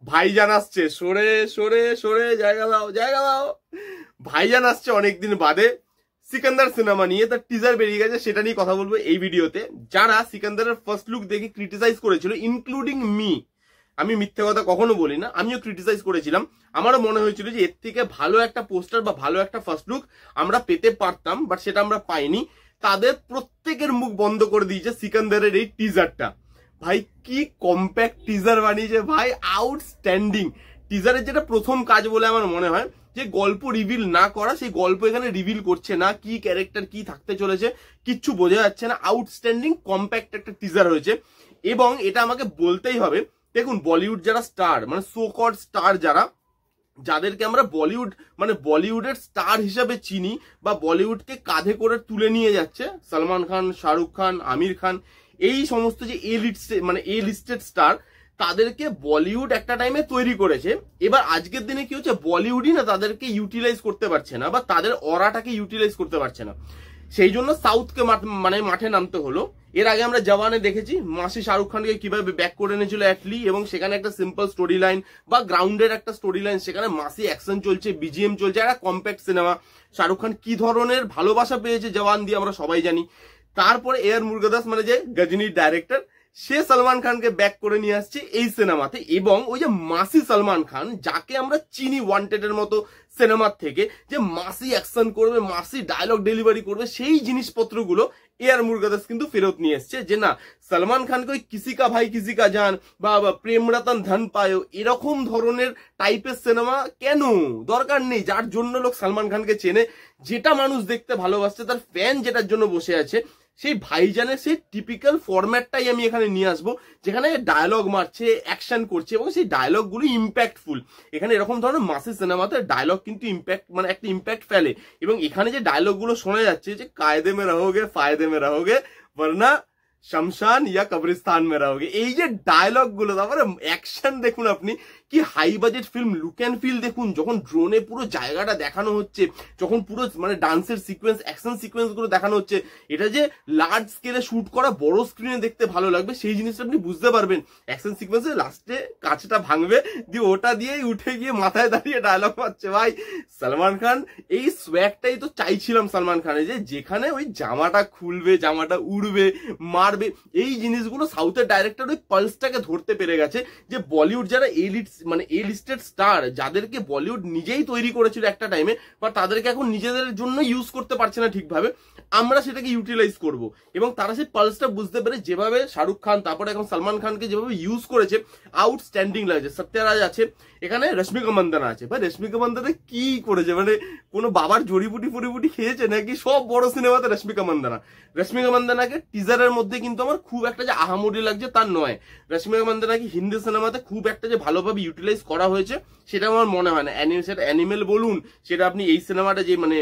ভাইজান আসছে, সরে সরে সরে জায়গা দাও, জায়গা দাও। ভাইজান আসছে অনেকদিন বাদে সিকান্দার সিনেমা নিয়ে, তার টিজার বেরিয়ে গেছে, সেটা নিয়ে কথা বলবো এই ভিডিওতে। যারা সিকান্দারের ফার্স্ট লুক দেখে ক্রিটিসাইজ করেছিল, ইনক্লুডিং মি, আমি মিথ্যে কথা কখনো বলি না, আমিও ক্রিটিসাইজ করেছিলাম। আমারও মনে হয়েছিল যে এর থেকে ভালো একটা পোস্টার বা ভালো একটা ফার্স্ট লুক আমরা পেতে পারতাম, বাট সেটা আমরা পাইনি। তাদের প্রত্যেকের মুখ বন্ধ করে দিয়েছে সিকান্দারের এই টিজারটা। ভাই কি কম্প্যাক্ট টিজার বানিয়েছে ভাই, আউটস্ট্যান্ডিং। টিজারের যেটা প্রথম কাজ বলে আমার মনে হয়, যে গল্প রিভিল না করা, সেই গল্প এখানে রিভিল করছে না, কি ক্যারেক্টার কি থাকতে চলেছে কিচ্ছু বোঝা যাচ্ছে না। আউটস্ট্যান্ডিং কম্প্যাক্ট একটা টিজার হয়েছে। এবং এটা আমাকে বলতেই হবে, দেখুন বলিউড যারা স্টার, মানে সো কল্ড স্টার, যাদেরকে আমরা বলিউড মানে বলিউডের স্টার হিসাবে চিনি বা বলিউডকে কাঁধে করে তুলে নিয়ে যাচ্ছে, সলমান খান, শাহরুখ খান, আমির খান, এই সমস্ত যে এ লিস্টেড স্টার, তাদেরকে বলিউড একটা টাইমে তৈরি করেছে। এবার আজকের দিনে কি হচ্ছে, বলিউডই না তাদেরকে ইউটিলাইজ করতে পারছে না, বা তাদের অরাটাকে ইউটিলাইজ করতে পারছে না। সেই জন্য সাউথকে মাঠে নামতে হলো। এর আগে আমরা জওয়ানে দেখেছি মাসি শাহরুখ খানকে কিভাবে ব্যাক করে এনেছিল অ্যাটলি, এবং সেখানে একটা সিম্পল স্টোরি লাইন বা গ্রাউন্ডেড একটা স্টোরি লাইন, সেখানে মাসি অ্যাকশন চলছে, বিজিএম চলছে, একটা কম্প্যাক্ট সিনেমা। শাহরুখ খান কি ধরনের ভালোবাসা পেয়েছে জওয়ান দিয়ে আমরা সবাই জানি। তারপরে এআর মুরুগাদাস মানে যে গজনীর ডাইরেক্টর, সে সলমান খানকে ব্যাক করে নিয়ে আসছে এই সিনেমাতে। এবং ওই যে মাসি সলমান খান, যাকে আমরা চিনি ওয়ান্টেডের মতো সিনেমার থেকে, যে মাসি অ্যাকশন করবে, মাসি ডায়লগ ডেলিভারি করবে, সেই জিনিসপত্রগুলো এআর মুরুগাদাস কিন্তু ফেরত নিয়ে এসছে। যে না, সলমান খানকে ওই কিসি কা ভাই কিসি কা জান বা প্রেম রতন ধন পায়ো এরকম ধরনের টাইপের সিনেমা কেন, দরকার নেই। যার জন্য লোক সলমান খানকে চেনে, যেটা মানুষ দেখতে ভালোবাসছে, তার ফ্যান যেটার জন্য বসে আছে, সেই ভাইজানের সেই টিপিক্যাল ফরম্যাটটাই আমি এখানে নিয়ে আসবো, যেখানে ডায়লগ মারছে, অ্যাকশন করছে, এবং সেই ডায়লগগুলো ইম্প্যাক্টফুল। এখানে এরকম ধরনের মাসি সিনেমাতে ডায়লগ কিন্তু মানে একটা ইম্প্যাক্ট ফেলে। এবং এখানে যে ডায়লগগুলো শোনা যাচ্ছে, যে কায়দে মে রহোগে ফায়দে মে রহোগে বরনা শমশান ইয়া কবরিস্তান মে রহোগে, এই যে ডায়লগ গুলো, তারপরে অ্যাকশন দেখুন আপনি, কি high budget film, look and feel দেখুন, যখন ড্রোনে পুরো জায়গাটা দেখানো হচ্ছে, যখন পুরো মানে ডান্সের সিকোয়েন্স, অ্যাকশন সিকোয়েন্স গুলো দেখানো হচ্ছে, এটা যে লার্জ স্কেলে শুট করা, বড় স্ক্রিনে দেখতে ভালো লাগবে, সেই জিনিসটা আপনি বুঝতে পারবেন। অ্যাকশন সিকোয়েন্সে লাস্টে কাঁচটা ভাঙবে, দিয়ে ওটা দিয়েই উঠে গিয়ে মাথায় দাঁড়িয়ে ডায়লগ পাচ্ছে। ভাই সলমান খান, এই সোয়াগটাই তো চাইছিলাম সলমান খানের, যে যেখানে ওই জামাটা খুলবে, জামাটা উড়বে, মারবে, এই জিনিসগুলো সাউথের ডাইরেক্টর ওই পালসটাকে ধরতে পেরে গেছে। যে বলিউড যারা এ লিস্টেড স্টার, যাদেরকে বলিউড নিজেই তৈরি করেছিল একটা টাইমে, বা তাদেরকে এখন নিজেদের জন্য ইউজ করতে পারছে না ঠিকভাবে, আমরা সেটাকে ইউটিলাইজ করব। এবং তারা সেই পালসটা বুঝতে পেরে যেভাবে শাহরুখ খান, তারপরে এখন সলমান খানকে যেভাবে ইউজ করেছে, আউটস্ট্যান্ডিং লাগছে। সত্যরাজ আছে এখানে, রশ্মিকা মন্দনা আছে। ভাই রশ্মিকা মন্দনা কি করেছে, মানে কোনো বাবার জড়িবুটি ফড়িবুটি খেয়েছে নাকি? সব বড় সিনেমাতে রশ্মিকা মন্দনাকে টিজারের মধ্যে কিন্তু আমার খুব একটা যে আহামরি লাগছে তার নয়। রশ্মিকা মন্দনাকে হিন্দি সিনেমাতে খুব একটা যে ভালোভাবে ইউটিলাইজ করা হয়েছে সেটা আমার মনে হয় না। সেটা অ্যানিমেল বলুন, সেটা আপনি এই সিনেমাটা যে মানে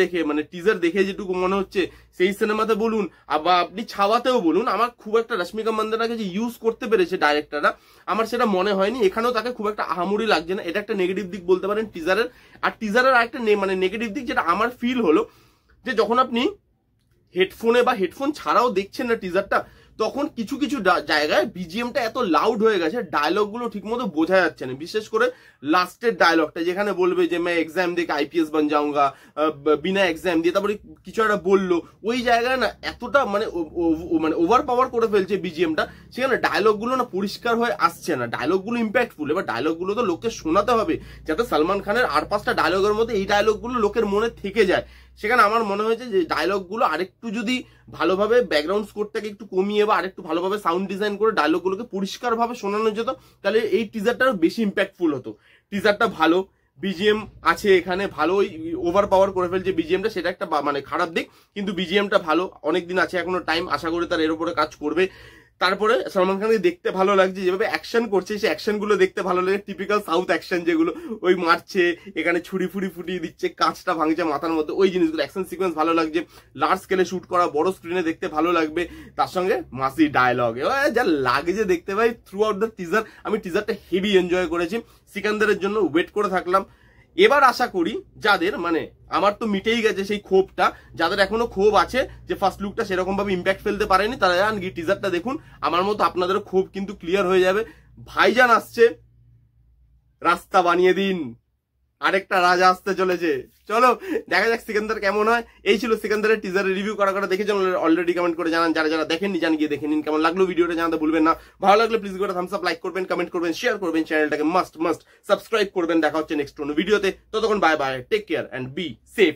দেখে, মানে টিজার দেখে যেটুকু মনে হচ্ছে, সেই সিনেমাতে বলুন, আবার আপনি ছাওয়াতেও বলুন, আমার খুব একটা রশ্মিকা মন্দনাকে যে ইউজ করতে পেরেছে ডাইরেক্টররা, আমার সেটা মনে হয়নি। এখানেও তাকে খুব একটা আহামরি লাগছে না, এটা একটা নেগেটিভ দিক বলতে পারেন টিজারের। আর টিজারের আরেকটা মানে নেগেটিভ দিক যেটা আমার ফিল হলো, যে যখন আপনি হেডফোনে বা হেডফোন ছাড়াও দেখছেন না টিজারটা, তখন কিছু কিছু জায়গায় বিজিএমটা এত লাউড হয়ে গেছে, ডায়লগ গুলো ঠিক মতো বোঝা যাচ্ছে না। বিশেষ করে লাস্টের ডায়লগটা, যেখানে বলবে যে मैं एग्जाम देके आईपीएस बन जाऊंगा, বিনা এক্সাম দিয়ে, তারপরে কিছু একটা বললো, ওই জায়গায় না এতটা মানে ওভার পাওয়ার করে ফেলছে বিজিএমটা, সেখানে ডায়লগ গুলো না পরিষ্কার হয়ে আসছে না। ডায়লগ গুলো ইম্প্যাক্টফুল, এবার ডায়লগ গুলো তো লোককে শোনাতে হবে, যাতে সলমান খানের আর 5টা ডায়লগের মধ্যে এই ডায়লগ গুলো লোকের মনে থেকে যায়। সেখানে আমার মনে হয়েছে যে ডায়লগ গুলো আরেকটু যদি ভালোভাবে ব্যাকগ্রাউন্ড স্কোরটাকে একটু কমিয়ে বা আরেকটু ভালোভাবে সাউন্ড ডিজাইন করে ডায়লগ গুলোকে পরিষ্কার ভাবে শোনানো যেত, তাহলে এই টিজারটা বেশি ইম্প্যাক্টফুল হতো। টিজারটা ভালো, বিজিএম আছে এখানে ভালো, ওভার পাওয়ার করে ফেলছে বিজিএমটা, সেটা একটা মানে খারাপ দিক, কিন্তু বিজিএমটা ভালো, অনেকদিন আছে এখনো টাইম, আশা করি তার এর উপরে কাজ করবে। তারপরে সলমান খানকে দেখতে ভালো লাগছে, যেভাবে অ্যাকশন করছে, সেই অ্যাকশন গুলো দেখতে ভালো লাগে, টিপিক্যাল সাউথ অ্যাকশন, যেগুলো ওই মারছে, এখানে ছুরি ফুড়ি ফুটিয়ে দিচ্ছে, কাঁচটা ভাঙছে মাথার মধ্যে, ওই জিনিসগুলো অ্যাকশন সিকোয়েন্স ভালো লাগছে, লার্জ স্কেলে শুট করা, বড় স্ক্রিনে দেখতে ভালো লাগবে। তার সঙ্গে মাসি ডায়লগ যা লাগছে দেখতে পাই থ্রু আউট দ্য টিজার। আমি টিজারটা হেভি এনজয় করেছি, সিকান্দারের জন্য ওয়েট করে থাকলাম। এবার আশা করি যাদের মানে আমার তো মিটেই গেছে সেই ক্ষোভটা, যাদের এখনো ক্ষোভ আছে যে ফার্স্ট লুকটা সেরকম ভাবে ইম্প্যাক্ট ফেলতে পারেনি, তারা জান গিয়ে টিজারটা দেখুন, আমার মতো আপনাদেরও ক্ষোভ কিন্তু ক্লিয়ার হয়ে যাবে। ভাইজান আসছে, রাস্তা বানিয়ে দিন, আরেকটা রাজা আসতে চলেছে। চলো দেখা যাক সিকান্দার কেমন হয়। এই ছিল সিকান্দারের টিজারের রিভিউ করা দেখেছেন অলরেডি, কমেন্ট করে জানান। যারা যারা দেখেননি জান গিয়ে দেখে নিন। কেমন লাগলো ভিডিওটা জানাতে ভুলবেন না। ভালো লাগলে প্লিজ করে থামস আপ, লাইক করবেন, কমেন্ট করবেন, শেয়ার করবেন, চ্যানেলটাকে মাস্ট সাবস্ক্রাইব করবেন। দেখা হচ্ছে নেক্সট কোনো ভিডিওতে। ততক্ষণ bye bye, take care and be safe.